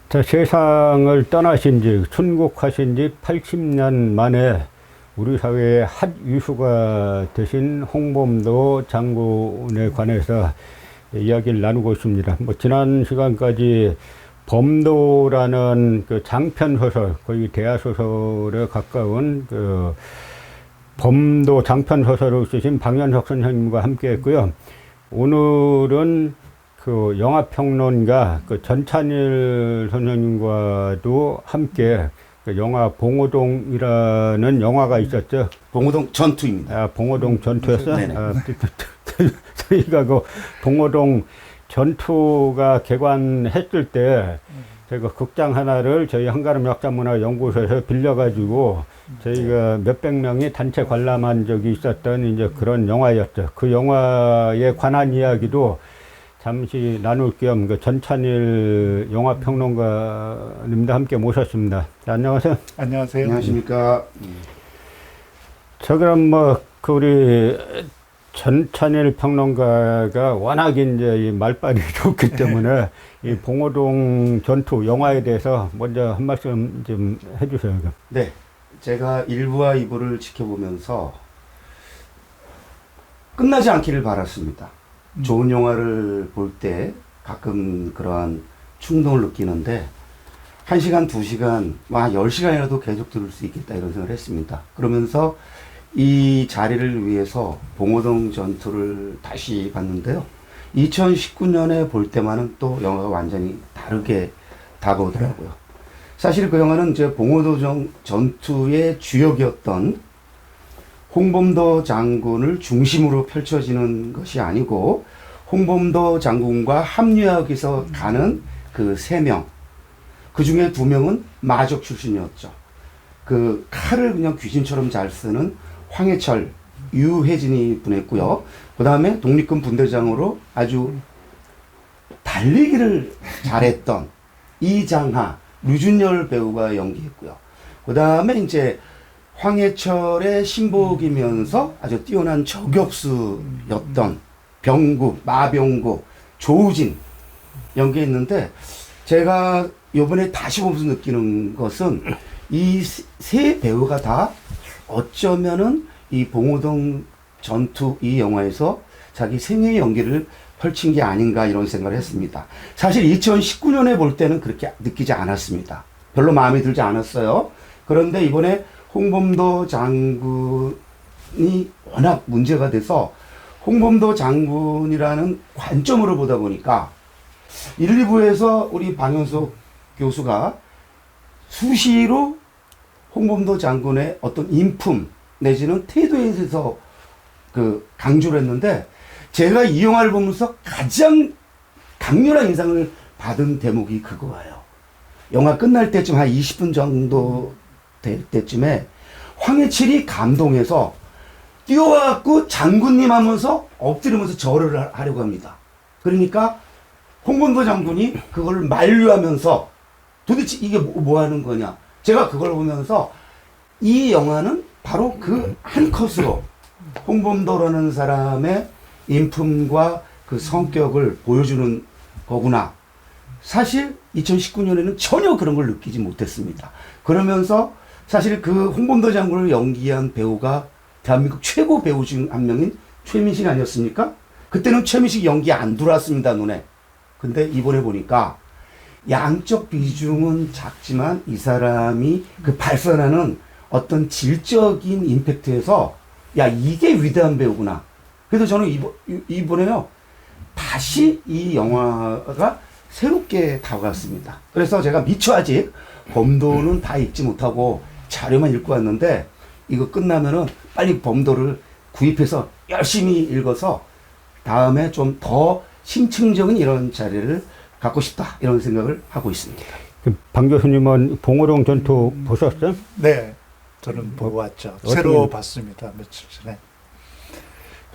자, 세상을 떠나신 지, 순국하신 지 80년 만에 우리 사회의 핫 이슈가 되신 홍범도 장군에 관해서 이야기를 나누고 있습니다. 지난 시간까지 범도라는 그 장편소설, 거의 대하소설에 가까운 그 범도 장편소설을 쓰신 방현석 선생님과 함께 했고요. 오늘은 그 영화평론가 그 전찬일 선생님과도 함께 그 영화 봉오동이라는 영화가 있었죠. 봉오동 전투입니다. 아, 봉오동 전투였어? 네네. 아, 저희가 그 봉오동 전투가 개관했을 때 저희가 극장 하나를 저희 한가름 역사문화연구소에서 빌려가지고 저희가 몇백 명이 단체 관람한 적이 있었던 이제 그런 영화였죠. 그 영화에 관한 이야기도 잠시 나눌 겸 그 전찬일 영화평론가님도 함께 모셨습니다. 자, 안녕하세요. 안녕하세요. 안녕하십니까. 저 그럼 그 우리 전찬일 평론가가 워낙 이제 이 말빨이 좋기 때문에 이 봉오동 전투 영화에 대해서 먼저 한 말씀 좀 해주세요. 네, 제가 1부와 2부를 지켜보면서 끝나지 않기를 바랐습니다. 좋은 영화를 볼 때 가끔 그러한 충동을 느끼는데 1시간, 2시간, 10시간이라도 계속 들을 수 있겠다 이런 생각을 했습니다. 그러면서 이 자리를 위해서 봉오동 전투를 다시 봤는데요. 2019년에 볼 때만은 또 영화가 완전히 다르게 다가오더라고요. 사실 그 영화는 이제 봉오동 전투의 주역이었던 홍범도 장군을 중심으로 펼쳐지는 것이 아니고 홍범도 장군과 합류하기 위해서 가는 그 3명, 그 중에 2명은 마적 출신이었죠. 그 칼을 그냥 귀신처럼 잘 쓰는 황해철, 유해진이 분했고요. 그 다음에 독립군 분대장으로 아주 달리기를 잘했던 이장하, 류준열 배우가 연기했고요. 그 다음에 이제 황해철의 신복이면서 아주 뛰어난 저격수였던 병구, 마병구, 조우진 연기했는데 제가 요번에 다시 보면서 느끼는 것은 이 세 배우가 다 어쩌면은 이 봉오동 전투 이 영화에서 자기 생애 연기를 펼친 게 아닌가 이런 생각을 했습니다. 사실 2019년에 볼 때는 그렇게 느끼지 않았습니다. 별로 마음에 들지 않았어요. 그런데 이번에 홍범도 장군이 워낙 문제가 돼서 홍범도 장군이라는 관점으로 보다 보니까 1, 2부에서 우리 방현석 교수가 수시로 홍범도 장군의 어떤 인품 내지는 태도에 대해서 그 강조를 했는데 제가 이 영화를 보면서 가장 강렬한 인상을 받은 대목이 그거예요. 영화 끝날 때쯤 한 20분 정도 될 때쯤에 황해철이 감동해서 뛰어와갖고 장군님 하면서 엎드리면서 절을 하려고 합니다. 그러니까 홍범도 장군이 그걸 만류하면서 도대체 이게 뭐 하는 거냐. 제가 그걸 보면서 이 영화는 바로 그 한 컷으로 홍범도라는 사람의 인품과 그 성격을 보여주는 거구나. 사실 2019년에는 전혀 그런 걸 느끼지 못했습니다. 그러면서 사실 그 홍범도 장군을 연기한 배우가 대한민국 최고 배우 중 한 명인 최민식 아니었습니까? 그때는 최민식 연기 안 들어왔습니다, 눈에. 근데 이번에 보니까 양적 비중은 작지만 이 사람이 그 발산하는 어떤 질적인 임팩트에서 야, 이게 위대한 배우구나. 그래서 저는 이번에요, 다시 이 영화가 새롭게 다가갔습니다. 그래서 제가 미처 아직 범도는 다 읽지 못하고 자료만 읽고 왔는데 이거 끝나면은 빨리 범도를 구입해서 열심히 읽어서 다음에 좀 더 심층적인 이런 자리를 갖고 싶다 이런 생각을 하고 있습니다. 방 교수님은 봉오동 전투 보셨어요? 네, 저는 보고 왔죠. 새로 봤습니다. 며칠 전에.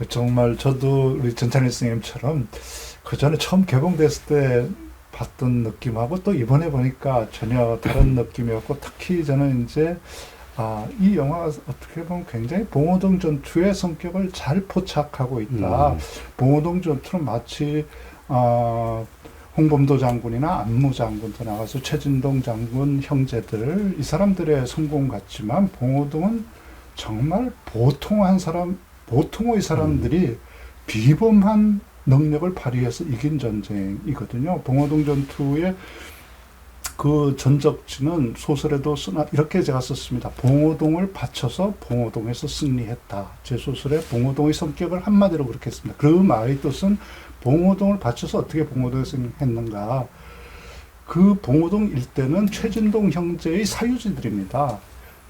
정말 저도 우리 전찬일 선생님처럼 그 전에 처음 개봉됐을 때 봤던 느낌하고 또 이번에 보니까 전혀 다른 느낌이었고, 특히 저는 이제 이 영화가 어떻게 보면 굉장히 봉오동 전투의 성격을 잘 포착하고 있다. 봉오동 전투는 마치 홍범도 장군이나 안무 장군도 나가서 최진동 장군 형제들 이 사람들의 성공 같지만 봉오동은 정말 보통의 사람들이 비범한 능력을 발휘해서 이긴 전쟁이거든요. 봉오동 전투의 그 전적지는 소설에도 쓰나 이렇게 제가 썼습니다. 봉오동을 바쳐서 봉오동에서 승리했다. 제 소설에 봉오동의 성격을 한마디로 그렇게 했습니다. 그 말의 뜻은 봉오동을 바쳐서 어떻게 봉오동에서 승리했는가. 그 봉오동 일대는 최진동 형제의 사유지들입니다.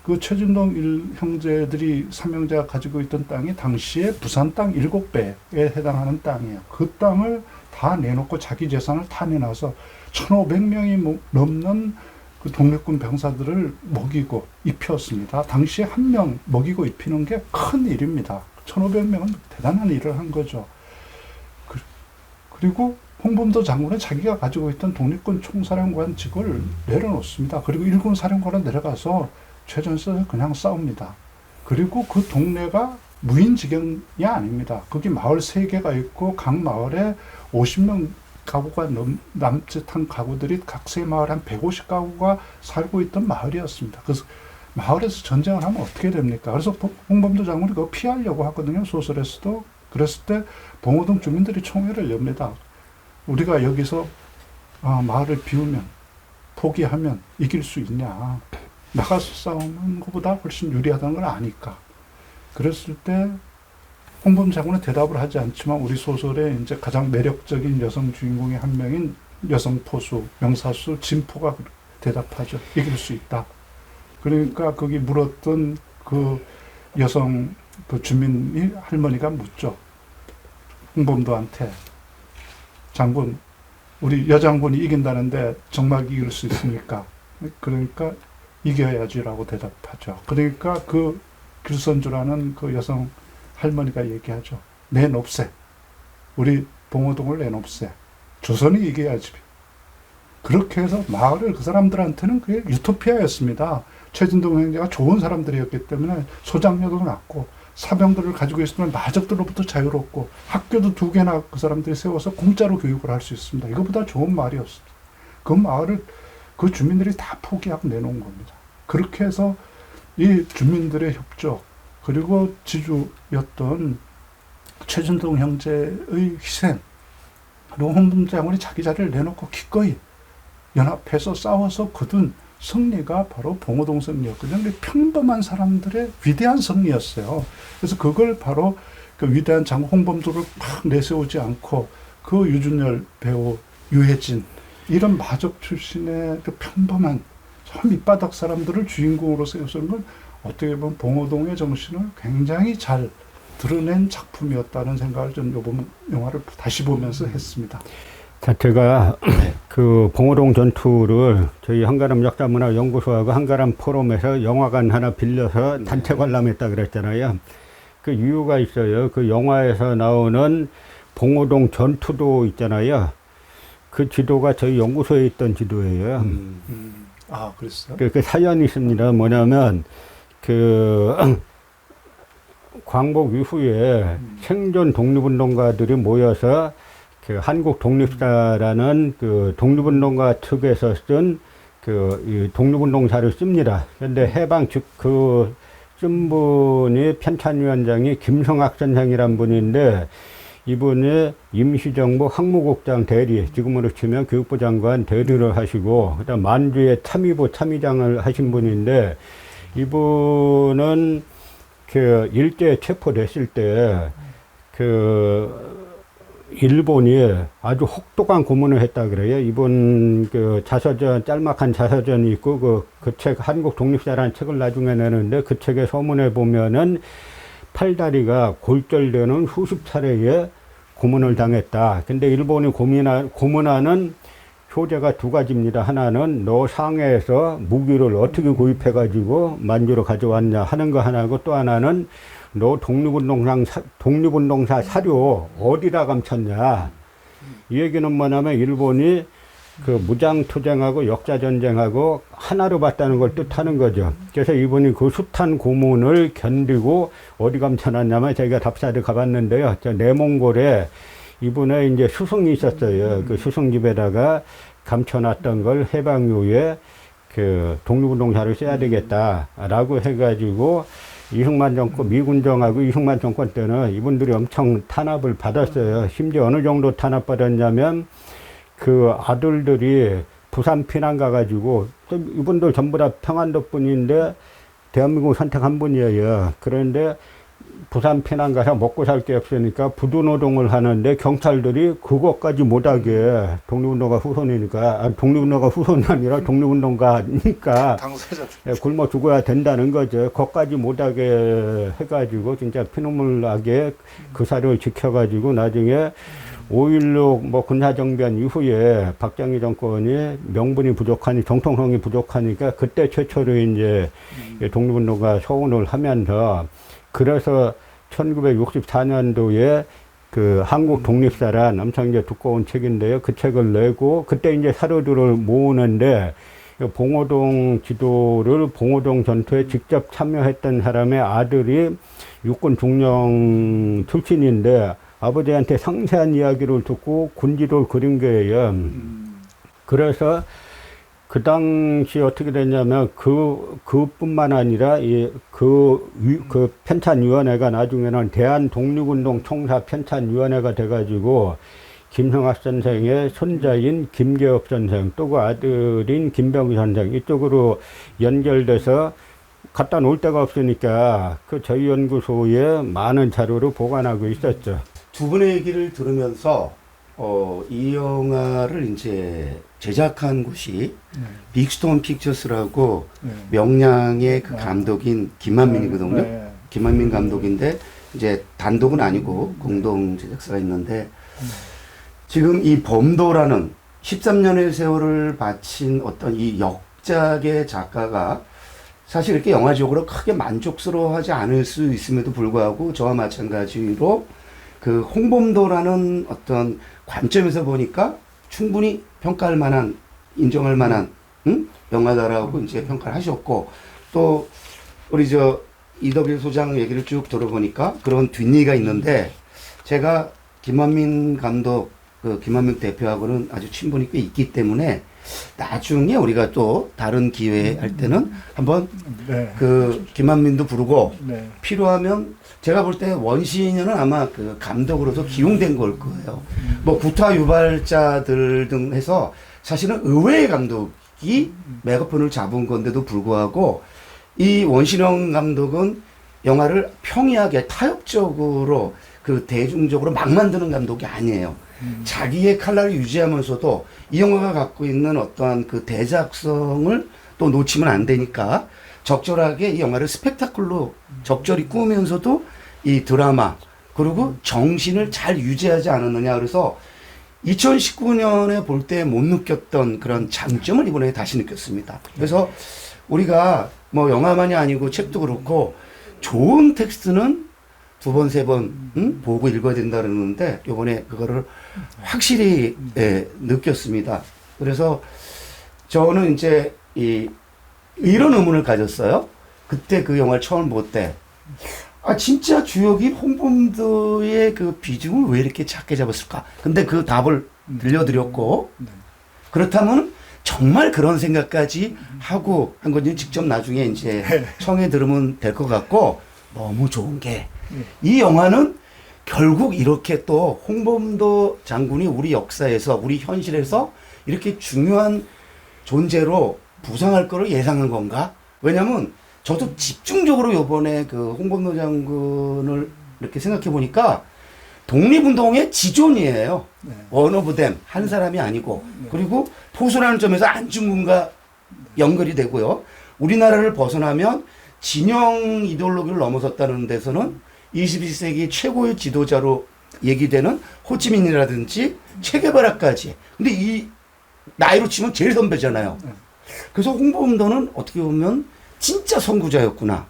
그 최진동 형제들이 삼형제가 가지고 있던 땅이 당시에 부산 땅 7배에 해당하는 땅이에요. 그 땅을 다 내놓고 자기 재산을 다 내놔서 1,500명이 넘는 그 독립군 병사들을 먹이고 입혔습니다. 당시에 한 명 먹이고 입히는 게 큰 일입니다. 1,500명은 대단한 일을 한 거죠. 그리고 홍범도 장군은 자기가 가지고 있던 독립군 총사령관직을 내려놓습니다. 그리고 일군 사령관으로 내려가서 최전선에서 그냥 싸웁니다. 그리고 그 동네가 무인지경이 아닙니다. 거기 마을 3개가 있고 각 마을에 50명 가구가 남짓한 가구들이 각 세 마을 한 150가구가 살고 있던 마을이었습니다. 그래서 마을에서 전쟁을 하면 어떻게 됩니까? 그래서 홍범도 장군이 그거 피하려고 하거든요. 소설에서도. 그랬을 때 봉오동 주민들이 총회를 엽니다. 우리가 여기서 마을을 비우면 포기하면 이길 수 있냐. 나가서 싸우는 것보다 훨씬 유리하다는 걸 아니까. 그랬을 때 홍범 장군은 대답을 하지 않지만 우리 소설의 이제 가장 매력적인 여성 주인공의 한 명인 여성 포수, 명사수 진포가 대답하죠. 이길 수 있다. 그러니까 거기 물었던 그 여성 그 주민이 할머니가 묻죠. 홍범도한테 장군, 우리 여장군이 이긴다는데 정말 이길 수 있습니까? 그러니까 이겨야지라고 대답하죠. 그러니까 그 길선주라는 그 여성 할머니가 얘기하죠. 내놓세. 우리 봉오동을 내놓세. 조선이 이겨야지. 그렇게 해서 마을을 그 사람들한테는 그게 유토피아였습니다. 최진동 형제가 좋은 사람들이었기 때문에 소장료도 낮고 사병들을 가지고 있으면 마적들로부터 자유롭고 학교도 2개나 그 사람들이 세워서 공짜로 교육을 할 수 있습니다. 이거보다 좋은 마을이었습니다. 그 마을을 그 주민들이 다 포기하고 내놓은 겁니다. 그렇게 해서 이 주민들의 협조 그리고 지주였던 최진동 형제의 희생 그리고 홍범도 장군이 자기 자리를 내놓고 기꺼이 연합해서 싸워서 거둔 승리가 바로 봉오동 승리였거든요. 평범한 사람들의 위대한 승리였어요. 그래서 그걸 바로 그 위대한 장군 홍범도를 막 내세우지 않고 그 유준열 배우, 유해진 이런 마적 출신의 그 평범한 저 밑바닥 사람들을 주인공으로 세우는 건 어떻게 보면 봉오동의 정신을 굉장히 잘 드러낸 작품이었다는 생각을 좀 요번 영화를 다시 보면서 했습니다. 자, 제가 그 봉오동 전투를 저희 한가람 역사문화연구소하고 한가람 포럼에서 영화관 하나 빌려서 단체 관람했다 그랬잖아요. 그 이유가 있어요. 그 영화에서 나오는 봉오동 전투도 있잖아요. 그 지도가 저희 연구소에 있던 지도예요. 아, 그랬어요? 그 사연이 있습니다. 뭐냐면 그 광복 이후에 생존 독립운동가들이 모여서 그 한국 독립사라는 그 독립운동가 측에서 쓴 그 독립운동사를 씁니다. 그런데 해방 즉 그 쓴 분이 편찬위원장이 김성학 선생이란 분인데 이분이 임시정부 항무국장 대리, 지금으로 치면 교육부 장관 대리를 하시고 그다음 만주의 참의부 참의장을 하신 분인데 이분은 그 일제에 체포됐을 때 그 일본이 아주 혹독한 고문을 했다 그래요. 이분 그 자서전 짤막한 자서전이 있고 그 책 한국 독립사라는 책을 나중에 내는데 그 책의 서문에 보면은 팔다리가 골절되는 수십 차례의 고문을 당했다. 근데 일본이 고문하는 효제가 2가지입니다. 하나는 너 상해에서 무기를 어떻게 구입해가지고 만주로 가져왔냐 하는 거 하나고 또 하나는 너 독립운동사 사료 어디다 감췄냐. 이 얘기는 뭐냐면 일본이 그 무장투쟁하고 역사전쟁하고 하나로 봤다는 걸 뜻하는 거죠. 그래서 이분이 그 숱한 고문을 견디고 어디 감춰놨냐면 저희가 답사를 가봤는데요. 저 내몽골에 이분의 이제 스승이 있었어요. 그 스승 집에다가 감춰놨던 걸 해방 이후에 그 독립운동사를 써야 되겠다라고 해가지고 이승만 정권, 미군정하고 이승만 정권 때는 이분들이 엄청 탄압을 받았어요. 심지어 어느 정도 탄압받았냐면 그 아들들이 부산 피난 가가지고 이분들 전부 다 평안도 분인데 대한민국 선택한 분이에요. 그런데 부산 피난 가서 먹고 살 게 없으니까 부두노동을 하는데 경찰들이 그것까지 못하게 독립운동가 후손이니까 독립운동가 후손이 아니라 독립운동가니까 당사자 굶어 죽어야 된다는 거죠. 그것까지 못하게 해가지고 진짜 피눈물 나게 그 사료를 지켜가지고 나중에 5.16 뭐 군사정변 이후에 박정희 정권이 명분이 부족하니 정통성이 부족하니까 그때 최초로 이제 독립운동가 서운을 하면서 그래서 1964년도에 그 한국 독립사란 엄청 이제 두꺼운 책인데요. 그 책을 내고 그때 이제 사료들을 모으는데 봉오동 지도를 봉오동 전투에 직접 참여했던 사람의 아들이 육군 중령 출신인데 아버지한테 상세한 이야기를 듣고 군지도를 그린 거예요. 그래서 그 당시 어떻게 됐냐면 그뿐만 아니라 그 편찬위원회가 나중에는 대한독립운동 총사 편찬위원회가 돼가지고 김성학 선생의 손자인 김계업 선생 또 그 아들인 김병기 선생 이쪽으로 연결돼서 갖다 놓을 데가 없으니까 그 저희 연구소에 많은 자료를 보관하고 있었죠. 두 분의 얘기를 들으면서 이 영화를 이제 제작한 곳이 빅스톤 픽처스라고 명량의 그 감독인 김만민이거든요. 네. 김만민 감독인데 이제 단독은 아니고 공동 제작사가 있는데 지금 이 범도라는 13년의 세월을 바친 어떤 이 역작의 작가가 사실 이렇게 영화적으로 크게 만족스러워하지 않을 수 있음에도 불구하고 저와 마찬가지로 그 홍범도라는 어떤 관점에서 보니까 충분히 평가할 만한, 인정할 만한, 영화다라고 이제 평가를 하셨고, 또, 우리 이덕일 소장 얘기를 쭉 들어보니까 그런 뒷얘기가 있는데, 제가 김만민 감독, 김만민 대표하고는 아주 친분이 꽤 있기 때문에, 나중에 우리가 또 다른 기회 할 때는 한번 김만민도 부르고, 필요하면 제가 볼 때 원시인은 아마 그 감독으로서 기용된 걸 거예요. 뭐 구타 유발자들 등 해서 사실은 의외의 감독이 메가폰을 잡은 건데도 불구하고 이 원신영 감독은 영화를 평이하게 타협적으로 그 대중적으로 막 만드는 감독이 아니에요. 자기의 칼날을 유지하면서도 이 영화가 갖고 있는 어떠한 그 대작성을 또 놓치면 안 되니까 적절하게 이 영화를 스펙타클로 적절히 꾸면서도 이 드라마 그리고 정신을 잘 유지하지 않았느냐. 그래서 2019년에 볼 때 못 느꼈던 그런 장점을 이번에 다시 느꼈습니다. 그래서 우리가 뭐 영화만이 아니고 책도 그렇고 좋은 텍스트는 두 번, 세 번 보고 읽어야 된다 그러는데 이번에 그거를 확실히 느꼈습니다. 그래서 저는 이제 이런 의문을 가졌어요. 그때 그 영화를 처음 볼 때 진짜 주역이 홍범도의 그 비중을 왜 이렇게 작게 잡았을까? 근데 그 답을 들려드렸고 그렇다면 정말 그런 생각까지 하고 한 건지 직접 나중에 이제 청해 들으면 될 것 같고 너무 좋은 게 이 영화는 결국 이렇게 또 홍범도 장군이 우리 역사에서 우리 현실에서 이렇게 중요한 존재로 부상할 거를 예상한 건가? 왜냐면 저도 집중적으로 요번에 그 홍범도 장군을 이렇게 생각해 보니까 독립운동의 지존이에요. 원 오브 댐, 한 사람이 아니고. 그리고 포수라는 점에서 안중근과 연결이 되고요. 우리나라를 벗어나면 진영 이데올로기를 넘어섰다는 데서는 21세기 최고의 지도자로 얘기되는 호치민이라든지 체게바라까지. 근데 이 나이로 치면 제일 선배잖아요. 그래서 홍범도는 어떻게 보면 진짜 선구자였구나.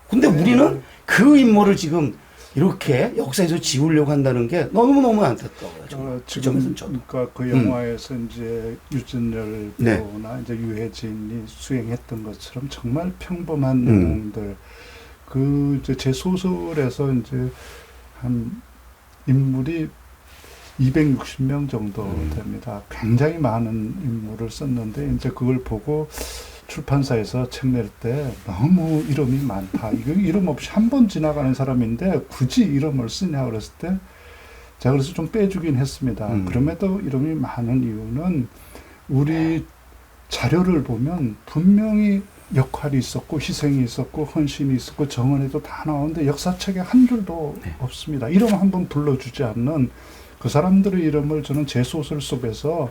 근데 우리는 그 인물을 지금 이렇게 역사에서 지우려고 한다는 게 너무너무 안타까워요. 지금 그러니까 그 영화에서 이제 유진열 배우나 이제 유해진이 수행했던 것처럼 정말 평범한 내용들. 그 이제 제 소설에서 이제 한 인물이 260명 정도 됩니다. 굉장히 많은 인물을 썼는데 이제 그걸 보고 출판사에서 책 낼 때 너무 이름이 많다. 이거 이름 없이 한 번 지나가는 사람인데 굳이 이름을 쓰냐 그랬을 때 제가 그래서 좀 빼주긴 했습니다. 그럼에도 이름이 많은 이유는 우리 자료를 보면 분명히 역할이 있었고 희생이 있었고 헌신이 있었고 정언에도 다 나오는데 역사책에 한 줄도 없습니다. 이름 한번 불러주지 않는 그 사람들의 이름을 저는 제 소설 속에서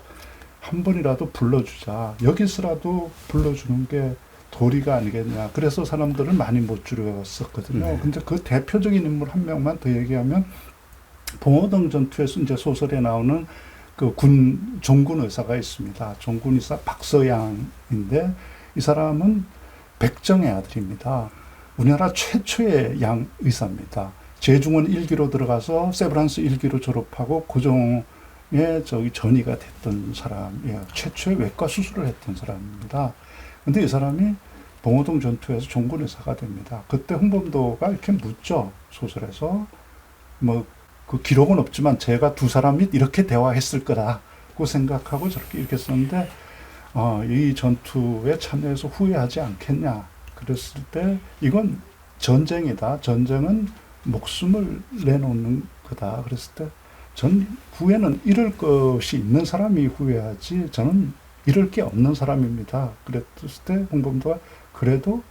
한 번이라도 불러주자. 여기서라도 불러주는 게 도리가 아니겠냐. 그래서 사람들을 많이 못 줄였었거든요. 근데 그 대표적인 인물 한 명만 더 얘기하면 봉오동 전투에서 이제 소설에 나오는 그 종군 의사가 있습니다. 종군 의사 박서양인데 이 사람은 백정의 아들입니다. 우리나라 최초의 양 의사입니다. 제중원 1기로 들어가서 세브란스 1기로 졸업하고 고종의 전의가 됐던 사람이에요. 최초의 외과 수술을 했던 사람입니다. 근데 이 사람이 봉오동 전투에서 종군 의사가 됩니다. 그때 홍범도가 이렇게 묻죠. 소설에서. 뭐 그 기록은 없지만 제가 두 사람이 이렇게 대화했을 거라고 생각하고 저렇게 이렇게 썼는데 이 전투에 참여해서 후회하지 않겠냐. 그랬을 때 이건 전쟁이다. 전쟁은 목숨을 내놓는 거다. 그랬을 때 전 후회는 잃을 것이 있는 사람이 후회하지 저는 잃을 게 없는 사람입니다. 그랬을 때 홍범도가 그래도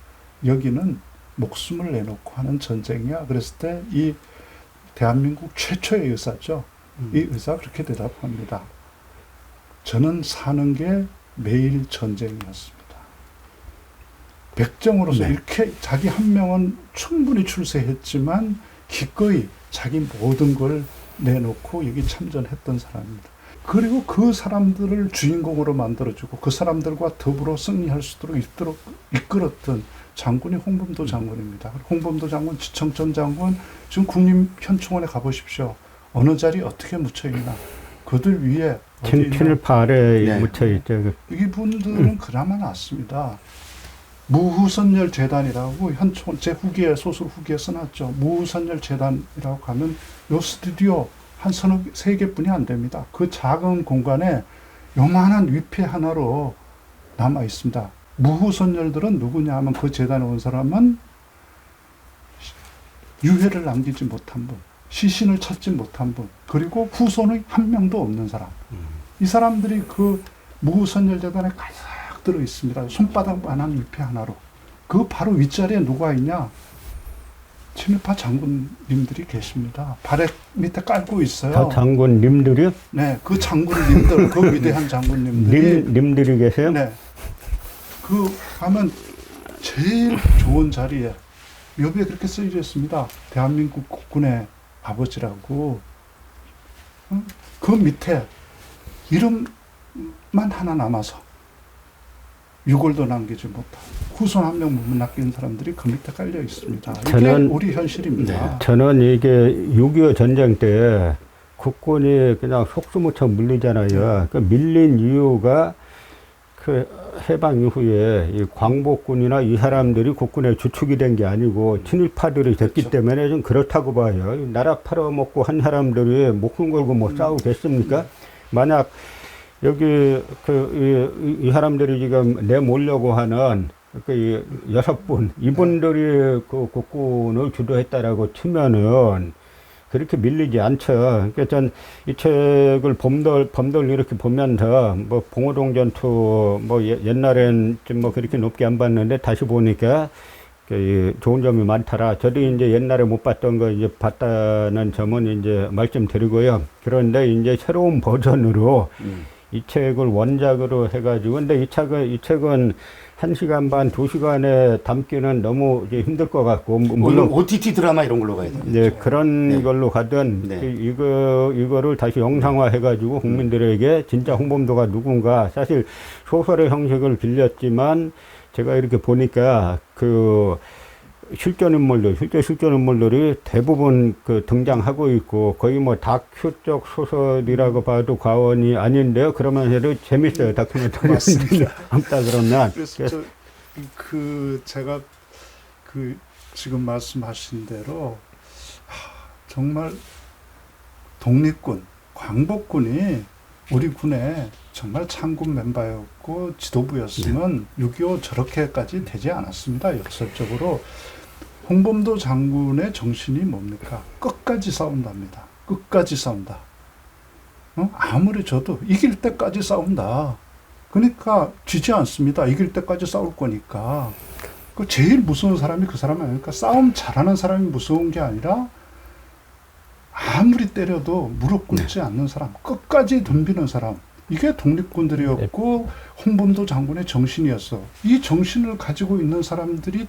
여기는 목숨을 내놓고 하는 전쟁이야. 그랬을 때 이 대한민국 최초의 의사죠. 이 의사가 그렇게 대답합니다. 저는 사는 게 매일 전쟁이었습니다. 백정으로서 이렇게 자기 한 명은 충분히 출세했지만 기꺼이 자기 모든 걸 내놓고 여기 참전했던 사람입니다. 그리고 그 사람들을 주인공으로 만들어주고 그 사람들과 더불어 승리할 수 있도록 이끌었던 장군이 홍범도 장군입니다. 홍범도 장군, 지청천 장군, 지금 국립현충원에 가보십시오. 어느 자리 어떻게 묻혀있나. 그들 위에 친일파 아래에 묻혀있죠. 이분들은 그나마 낫습니다. 무후선열 재단이라고 현충원 제 후기에 소설 후기에 써놨죠. 무후선열 재단이라고 가면 요 스튜디오 한 세 개뿐이 안 됩니다. 그 작은 공간에 요만한 위패 하나로 남아 있습니다. 무후선열들은 누구냐 하면 그 재단에 온 사람은 유해를 남기지 못한 분, 시신을 찾지 못한 분, 그리고 후손의 한 명도 없는 사람. 이 사람들이 그 무후선열 재단에 가득 들어 있습니다. 손바닥만한 위패 하나로. 그 바로 윗자리에 누가 있냐? 친일파 장군님들이 계십니다. 발에 밑에 깔고 있어요. 다 장군님들이요? 네, 그 장군님들, 그 위대한 장군님들이 님들이 계세요? 네, 그 가면 제일 좋은 자리에 묘비에 그렇게 쓰여져 있습니다. 대한민국 국군의 아버지라고. 그 밑에 이름만 하나 남아서 유골도 남기지 못하고 후손 한 명 못 남긴 사람들이 그 밑에 깔려 있습니다. 이게 우리 현실입니다. 저는 이게 6.25 전쟁 때 국군이 그냥 속수무책 물리잖아요. 그 밀린 이유가 그 해방 이후에 이 광복군이나 이 사람들이 국군의 주축이 된 게 아니고 친일파들이 됐기 때문에 좀 그렇다고 봐요. 나라 팔아먹고 한 사람들이 목숨 걸고 뭐 싸우겠습니까? 만약 여기 이 사람들이 지금 내몰려고 하는 그 6분 이분들이 그 국군을 주도했다라고 치면은 그렇게 밀리지 않죠. 그러니까 전 이 책을 범들 이렇게 보면서 뭐 봉오동 전투 뭐 옛날엔 좀 뭐 그렇게 높게 안 봤는데 다시 보니까 그 좋은 점이 많더라. 저도 이제 옛날에 못 봤던 거 이제 봤다는 점은 이제 말씀드리고요. 그런데 이제 새로운 버전으로 이 책을 원작으로 해가지고 근데 이 책은 1시간 반, 2시간에 담기는 너무 이제 힘들 것 같고 물론 OTT 드라마 이런 걸로 가야 돼요. 네, 그런 걸로 가든 이거를 다시 영상화 해가지고 국민들에게 진짜 홍범도가 누군가 사실 소설의 형식을 빌렸지만 제가 이렇게 보니까 그 실제 인물들이 대부분 그 등장하고 있고 거의 뭐 다큐적 소설이라고 봐도 과언이 아닌데요. 그러면서도 재밌어요. 다큐멘터리 없다 그러면. 그래서 제가 지금 말씀하신 대로 정말 독립군 광복군이 우리 군의 정말 창군 멤버였고 지도부였으면 6.25 저렇게까지 되지 않았습니다. 역설적으로. 홍범도 장군의 정신이 뭡니까? 끝까지 싸운답니다. 끝까지 싸운다. 아무리 져도 이길 때까지 싸운다. 그러니까 지지 않습니다. 이길 때까지 싸울 거니까. 그 제일 무서운 사람이 그 사람 아닙니까? 싸움 잘하는 사람이 무서운 게 아니라 아무리 때려도 무릎 꿇지 않는 사람, 끝까지 덤비는 사람. 이게 독립군들이었고 홍범도 장군의 정신이었어. 이 정신을 가지고 있는 사람들이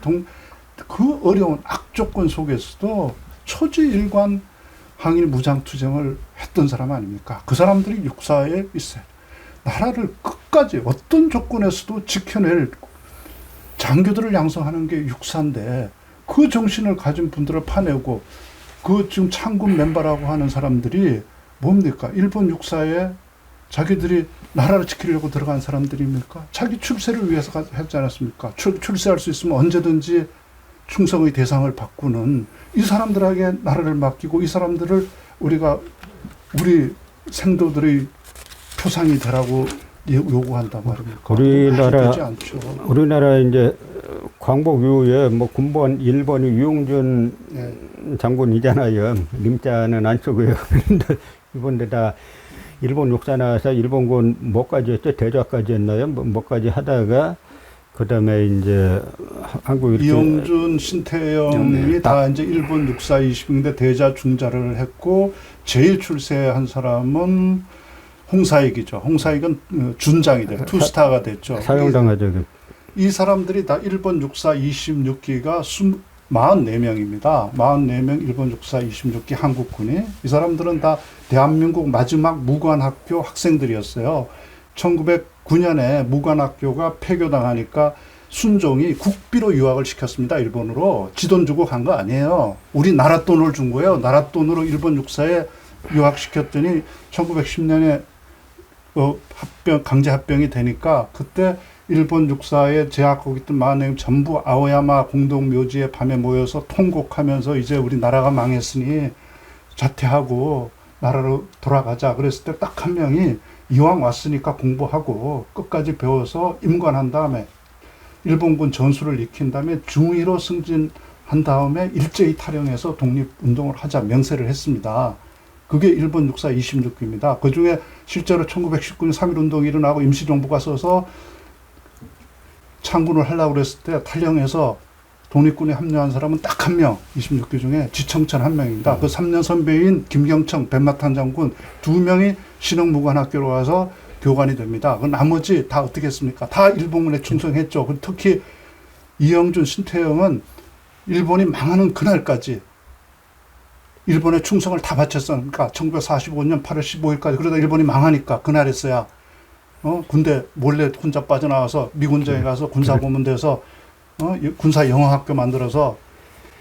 그 어려운 악조건 속에서도 초지일관 항일 무장투쟁을 했던 사람 아닙니까? 그 사람들이 육사에 있어요. 나라를 끝까지 어떤 조건에서도 지켜낼 장교들을 양성하는 게 육사인데 그 정신을 가진 분들을 파내고 그 지금 창군 멤버라고 하는 사람들이 뭡니까? 일본 육사에 자기들이 나라를 지키려고 들어간 사람들입니까? 자기 출세를 위해서 했지 않았습니까? 출세할 수 있으면 언제든지 충성의 대상을 바꾸는 이 사람들에게 나라를 맡기고 이 사람들을 우리 생도들의 표상이 되라고 요구한단 말입니까? 우리나라 이제 광복 이후에 뭐 군번 일본이 유영준 장군이잖아요. 님자는 안 쓰고요. 그런데 이번에 다 일본 육사 나와서 일본군 뭐까지 했죠? 대좌까지 했나요? 뭐까지 하다가 그다음에 이제 한국 이영준, 신태영이 다 이제 일본 육사 20인데 대자 중자를 했고 제일 출세한 사람은 홍사익이죠. 홍사익은 준장이 돼요. 투스타가 됐죠. 사형당하죠. 이 사람들이 다 일본 육사 26기가 44명입니다. 44명 일본 육사 26기 한국군이. 이 사람들은 다 대한민국 마지막 무관학교 학생들이었어요. 1909년에 무관학교가 폐교당하니까 순종이 국비로 유학을 시켰습니다. 일본으로. 지돈 주고 간 거 아니에요. 우리 나라 돈을 준 거예요. 나라 돈으로 일본 육사에 유학시켰더니 1910년에 강제 합병이 되니까 그때 일본 육사에 제약하고 있던 만행 전부 아오야마 공동묘지에 밤에 모여서 통곡하면서 이제 우리 나라가 망했으니 자퇴하고 나라로 돌아가자. 그랬을 때 딱 한 명이 이왕 왔으니까 공부하고 끝까지 배워서 임관한 다음에 일본군 전술을 익힌 다음에 중위로 승진한 다음에 일제히 탈영해서 독립운동을 하자 명세를 했습니다. 그게 일본 육사 26기입니다. 그 중에 실제로 1919년 3.1운동이 일어나고 임시정부가 서서 창군을 하려고 그랬을 때 탈영해서 독립군에 합류한 사람은 딱 한 명, 26기 중에 지청천 한 명입니다. 그 3년 선배인 김경청, 벤마탄 장군 2명이 신흥무관학교로 와서 교관이 됩니다. 그 나머지 다 어떻게 했습니까? 다 일본군에 충성했죠. 특히 이영준, 신태영은 일본이 망하는 그날까지 일본에 충성을 다 바쳤으니까 1945년 8월 15일까지 그러다 일본이 망하니까 그날에서야 군대 몰래 혼자 빠져나와서 미군정에 가서 군사고문돼서 군사영어학교 만들어서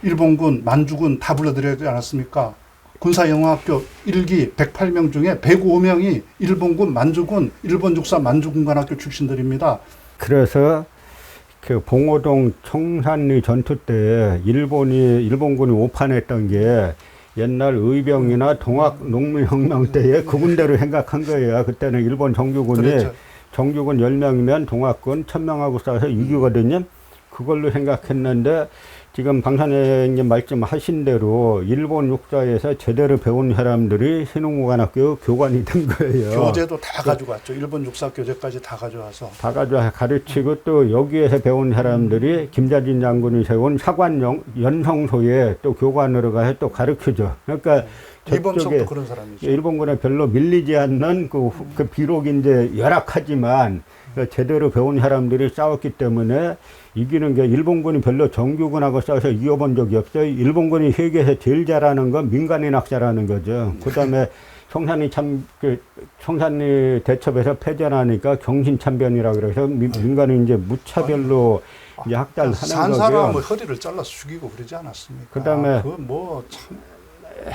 일본군, 만주군 다 불러들여야 않았습니까? 군사영어학교 1기 108명 중에 105명이 일본군, 만주군, 일본 육사 만주군관학교 출신들입니다. 그래서 그 봉오동 청산리 전투 때 일본군이 오판했던 게 옛날 의병이나 동학 농민혁명 때에 그 군대로 생각한 거예요. 그때는 일본 정규군이 그렇죠. 정규군 10명이면 동학군 1000명하고 싸워서 이기거든요. 그걸로 생각했는데 지금 방사님 말씀하신 대로 일본 육사에서 제대로 배운 사람들이 신흥무관학교 교관이 된 거예요. 교재도 다 가져갔죠. 일본 육사 교재까지 다 가져와서. 다 가져와 가르치고 또 여기에서 배운 사람들이 김자진 장군이 세운 사관 연성소에 또 교관으로 가서 또 가르치죠. 그러니까 이범석도 그런 사람이죠. 일본군에 별로 밀리지 않는 그 비록 이제 열악하지만 제대로 배운 사람들이 싸웠기 때문에 이기는 게 일본군이 별로 정규군하고 싸워서 이겨본 적이 없어요. 일본군이 세계에서 제일 잘하는 건 민간인 학살하는 거죠. 그 다음에 청산리 대첩에서 패전하니까 경신참변이라 그래서 민간인 이제 무차별로 이제 학살하는 거죠. 산 사람을 허리를 잘라서 죽이고 그러지 않았습니까? 그 다음에 그뭐참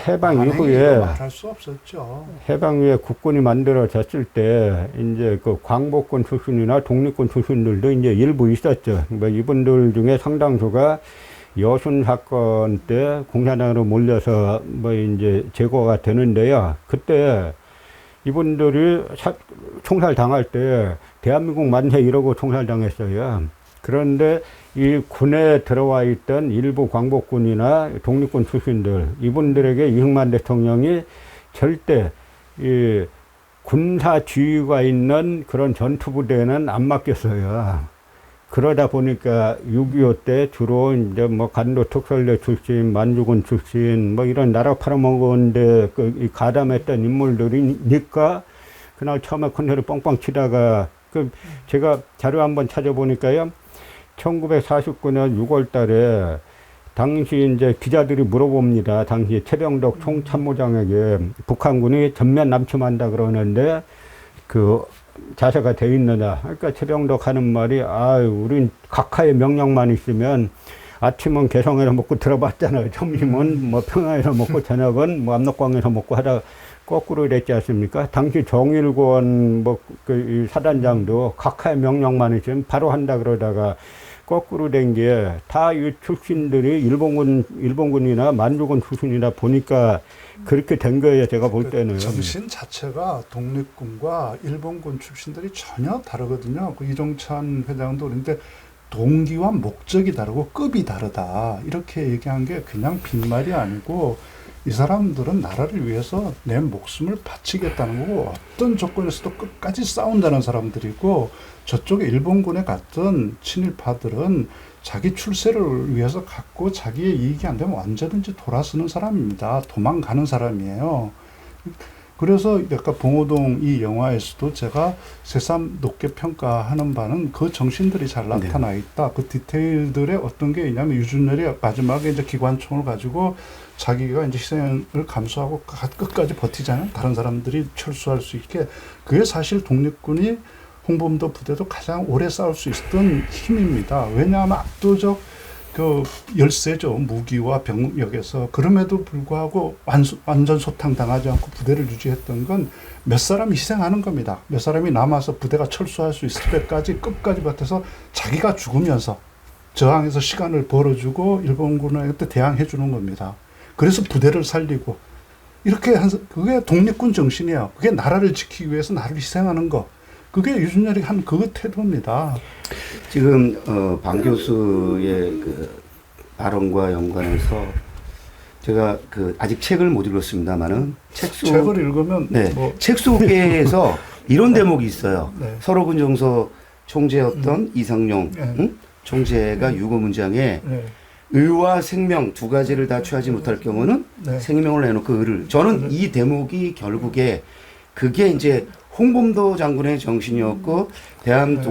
해방 이후에 말할 수 없었죠. 해방 이후에 국군이 만들어졌을 때 이제 그 광복군 출신이나 독립군 출신들도 이제 일부 있었죠. 뭐 이분들 중에 상당수가 여순 사건 때 공산당으로 몰려서 뭐 이제 제거가 되는데요. 그때 이분들이 총살 당할 때 대한민국 만세 이러고 총살 당했어요. 그런데 이 군에 들어와 있던 일부 광복군이나 독립군 출신들, 이분들에게 이승만 대통령이 절대 이 군사 지휘가 있는 그런 전투부대는 안 맡겼어요. 그러다 보니까 6.25 때 주로 이제 뭐 간도 특설대 출신, 만주군 출신, 뭐 이런 나라 팔아먹은데 그 가담했던 인물들이니까 그날 처음에 큰 소리 뻥뻥 치다가 제가 자료 한번 찾아보니까요. 1949년 6월 달에 당시 이제 기자들이 물어봅니다. 당시 최병덕 총참모장에게 북한군이 전면 남침한다 그러는데 그 자세가 돼 있느냐. 그러니까 최병덕 하는 말이 우린 각하의 명령만 있으면 아침은 개성에서 먹고 들어봤잖아요. 점심은 뭐 평양에서 먹고 저녁은 뭐 압록강에서 먹고 하다 거꾸로 이랬지 않습니까? 당시 정일권 그 사단장도 각하의 명령만 있으면 바로 한다 그러다가 거꾸로 된 게 다 이 출신들이 일본군이나 만주군 출신이다 보니까 그렇게 된 거예요. 제가 볼 때는. 정신 자체가 독립군과 일본군 출신들이 전혀 다르거든요. 그 이종찬 회장도 그런데 동기와 목적이 다르고 급이 다르다. 이렇게 얘기한 게 그냥 빈말이 아니고 이 사람들은 나라를 위해서 내 목숨을 바치겠다는 거고 어떤 조건에서도 끝까지 싸운다는 사람들이고 저쪽에 일본군에 갔던 친일파들은 자기 출세를 위해서 갔고 자기의 이익이 안 되면 언제든지 돌아서는 사람입니다. 도망가는 사람이에요. 그래서 아까 봉오동 이 영화에서도 제가 새삼 높게 평가하는 바는 그 정신들이 잘 나타나 있다. 그 디테일들의 어떤 게 있냐면 유준열이 마지막에 이제 기관총을 가지고 자기가 이제 희생을 감수하고 끝까지 버티잖아요. 다른 사람들이 철수할 수 있게. 그게 사실 독립군이 홍범도 부대도 가장 오래 싸울 수 있었던 힘입니다. 왜냐하면 압도적 그 열세죠. 무기와 병력에서. 그럼에도 불구하고 완전 소탕당하지 않고 부대를 유지했던 건 몇 사람이 희생하는 겁니다. 몇 사람이 남아서 부대가 철수할 수 있을 때까지 끝까지 버텨서 자기가 죽으면서 저항해서 시간을 벌어주고 일본군한테 대항해 주는 겁니다. 그래서 부대를 살리고 이렇게 그게 독립군 정신이에요. 그게 나라를 지키기 위해서 나를 희생하는 거. 그게 유준열이 한 그 태도입니다. 지금 방 교수의 그 발언과 연관해서 제가 아직 책을 못 읽었습니다만은 책을 읽으면 책 속에서 이런 대목이 있어요. 네. 서로군 정서 총재였던 이상용 총재가 유고 문장에 의와 생명 두 가지를 다 취하지 못할 경우는 생명을 내놓고 의를. 저는 이 대목이 결국에 그게 이제 홍범도 장군의 정신이었고 대한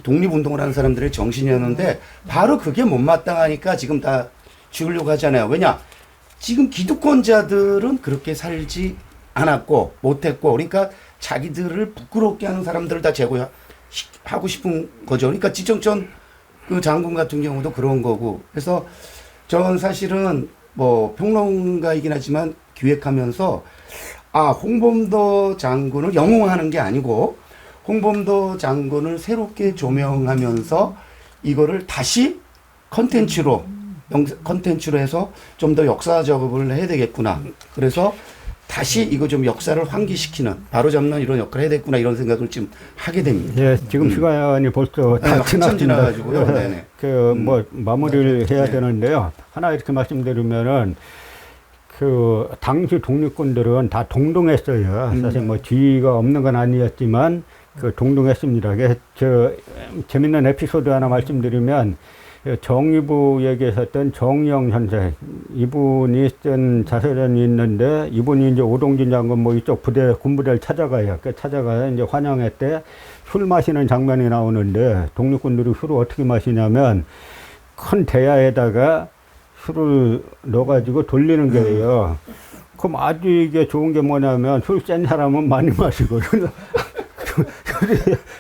독립운동을 하는 사람들의 정신이었는데 바로 그게 못마땅하니까 지금 다 죽으려고 하잖아요. 왜냐? 지금 기득권자들은 그렇게 살지 않았고 못했고 그러니까 자기들을 부끄럽게 하는 사람들을 다 제거하고 싶은 거죠. 그러니까 지청천 그 장군 같은 경우도 그런 거고. 그래서 저는 사실은 뭐 평론가이긴 하지만 기획하면서 홍범도 장군을 영웅하는 게 아니고 홍범도 장군을 새롭게 조명하면서 이거를 다시 컨텐츠로 해서 좀 더 역사 작업을 해야 되겠구나. 그래서 다시 이거 좀 역사를 환기시키는 바로잡는 이런 역할을 해야 되겠구나 이런 생각을 지금 하게 됩니다. 예, 지금 시간이 벌써 다 지나가지고요. 네네. 뭐 마무리를 해야 되는데요. 하나 이렇게 말씀드리면은 당시 독립군들은 다 동동했어요. 사실 뭐 지위가 없는 건 아니었지만 동동했습니다. 재밌는 에피소드 하나 말씀드리면 정의부에 계셨던 정의영 선생 이분이 쓴 자서전이 있는데 이분이 이제 오동진 장군 뭐 이쪽 군부대를 찾아가요. 찾아가서 이제 환영회 때 술 마시는 장면이 나오는데 독립군들이 술을 어떻게 마시냐면 큰 대야에다가 술을 넣어가지고 돌리는 거예요. 그럼 아주 이게 좋은 게 뭐냐면 술 센 사람은 많이 마시고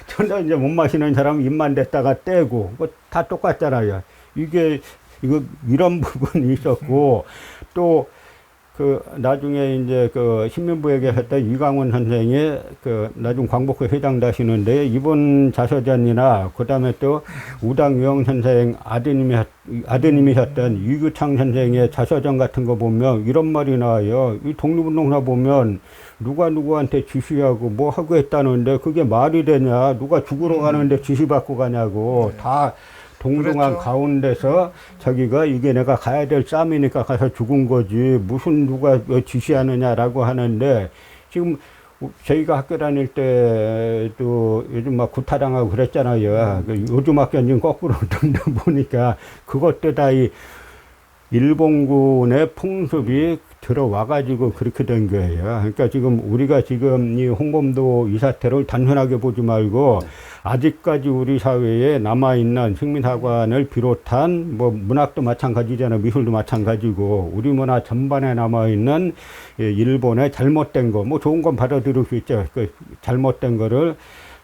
전혀 이제 못 마시는 사람은 입만 댔다가 떼고 다 똑같잖아요. 이거 이런 부분이 있었고 또 나중에 이제 신민부에 계셨던 이강원 선생이 나중 광복회 회장 되시는데 이분 자서전이나 그다음에 또 우당유영 선생 아드님이셨던 이규창 선생의 자서전 같은 거 보면 이런 말이 나와요. 이 독립운동사 보면 누가 누구한테 지시하고 뭐 하고 했다는데 그게 말이 되냐? 누가 죽으러 가는데 지시받고 가냐고. 다 동등한 그랬죠. 가운데서 자기가 이게 내가 가야 될 싸움이니까 가서 죽은 거지. 무슨 누가 왜 지시하느냐라고 하는데 지금 저희가 학교 다닐 때도 요즘 막 구타당하고 그랬잖아요. 요즘 학교는 거꾸로 듣다 보니까 그것도 다 이 일본군의 풍습이 들어와가지고 그렇게 된 거예요. 그러니까 지금 우리가 지금 이 홍범도 이 사태를 단순하게 보지 말고 아직까지 우리 사회에 남아있는 식민사관을 비롯한 뭐 문학도 마찬가지잖아요. 미술도 마찬가지고 우리 문화 전반에 남아있는 일본의 잘못된 거, 뭐 좋은 건 받아들일 수 있죠. 그 잘못된 거를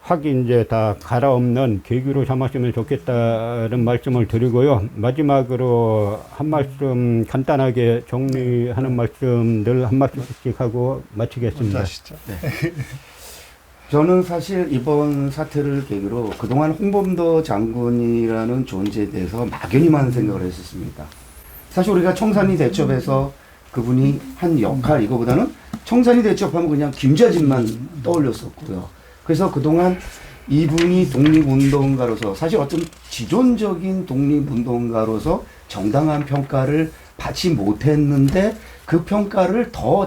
확 이제 다 갈아엎는 계기로 삼았으면 좋겠다는 말씀을 드리고요. 마지막으로 한 말씀 간단하게 정리하는 말씀들 한 말씀씩 하고 마치겠습니다. 하시죠. 저는 사실 이번 사태를 계기로 그동안 홍범도 장군이라는 존재에 대해서 막연히만 생각을 했었습니다. 사실 우리가 청산리 대첩에서 그분이 한 역할 이거보다는 청산리 대첩하면 그냥 김자진만 떠올렸었고요. 그래서 그동안 이분이 독립운동가로서 사실 어떤 지존적인 독립운동가로서 정당한 평가를 받지 못했는데 그 평가를 더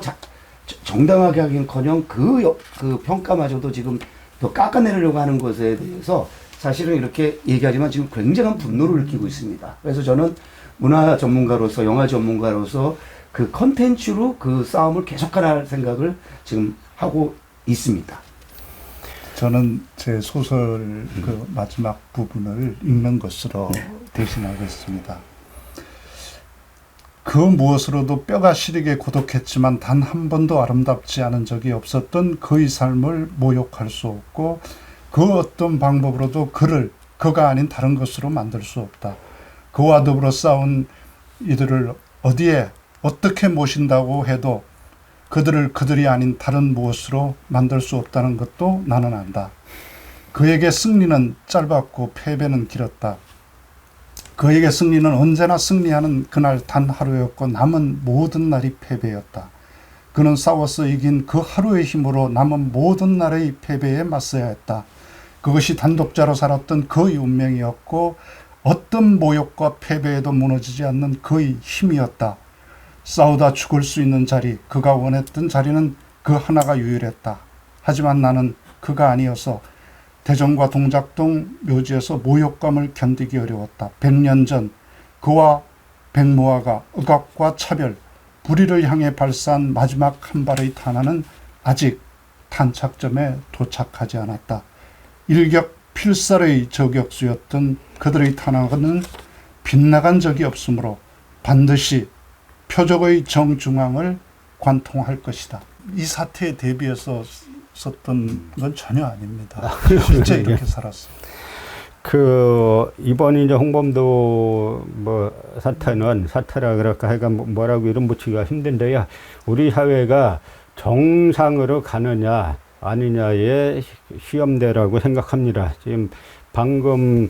정당하게 하긴커녕 그 평가마저도 지금 더 깎아내려고 하는 것에 대해서 사실은 이렇게 얘기하지만 지금 굉장한 분노를 느끼고 있습니다. 그래서 저는 문화 전문가로서 영화 전문가로서 그 컨텐츠로 그 싸움을 계속할 생각을 지금 하고 있습니다. 저는 제 소설 그 마지막 부분을 읽는 것으로 대신하겠습니다. 그 무엇으로도 뼈가 시리게 고독했지만 단 한 번도 아름답지 않은 적이 없었던 그의 삶을 모욕할 수 없고 그 어떤 방법으로도 그가 아닌 다른 것으로 만들 수 없다. 그와 더불어 싸운 이들을 어디에 어떻게 모신다고 해도 그들을 그들이 아닌 다른 무엇으로 만들 수 없다는 것도 나는 안다. 그에게 승리는 짧았고 패배는 길었다. 그에게 승리는 언제나 승리하는 그날 단 하루였고 남은 모든 날이 패배였다. 그는 싸워서 이긴 그 하루의 힘으로 남은 모든 날의 패배에 맞서야 했다. 그것이 단독자로 살았던 그의 운명이었고 어떤 모욕과 패배에도 무너지지 않는 그의 힘이었다. 싸우다 죽을 수 있는 자리, 그가 원했던 자리는 그 하나가 유일했다. 하지만 나는 그가 아니어서 대전과 동작동 묘지에서 모욕감을 견디기 어려웠다. 100년 전 그와 백모아가 억압과 차별, 불의를 향해 발사한 마지막 한 발의 탄환은 아직 탄착점에 도착하지 않았다. 일격 필살의 저격수였던 그들의 탄환은 빗나간 적이 없으므로 반드시 표적의 정중앙을 관통할 것이다. 이 사태에 대비해서 썼던 건 전혀 아닙니다. 실제 이렇게 살았어요. 이번 이제 홍범도 사태라 그럴까 하여간 뭐라고 이름 붙이기가 힘든데요. 우리 사회가 정상으로 가느냐 아니냐의 시험대라고 생각합니다. 지금 방금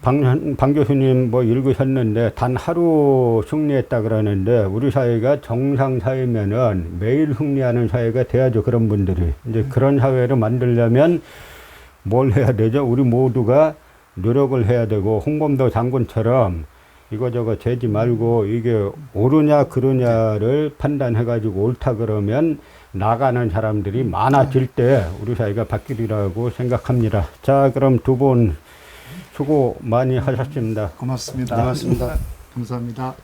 방 교수님 읽으셨는데 단 하루 승리했다 그러는데 우리 사회가 정상 사회면은 매일 승리하는 사회가 돼야죠. 그런 분들이 이제 그런 사회를 만들려면 뭘 해야 되죠? 우리 모두가 노력을 해야 되고 홍범도 장군처럼 이거저거 재지 말고 이게 옳으냐 그르냐를 판단해가지고 옳다 그러면 나가는 사람들이 많아질 때 우리 사회가 바뀌리라고 생각합니다. 자, 그럼 두 분 수고 많이 하셨습니다. 고맙습니다. 고맙습니다. 감사합니다.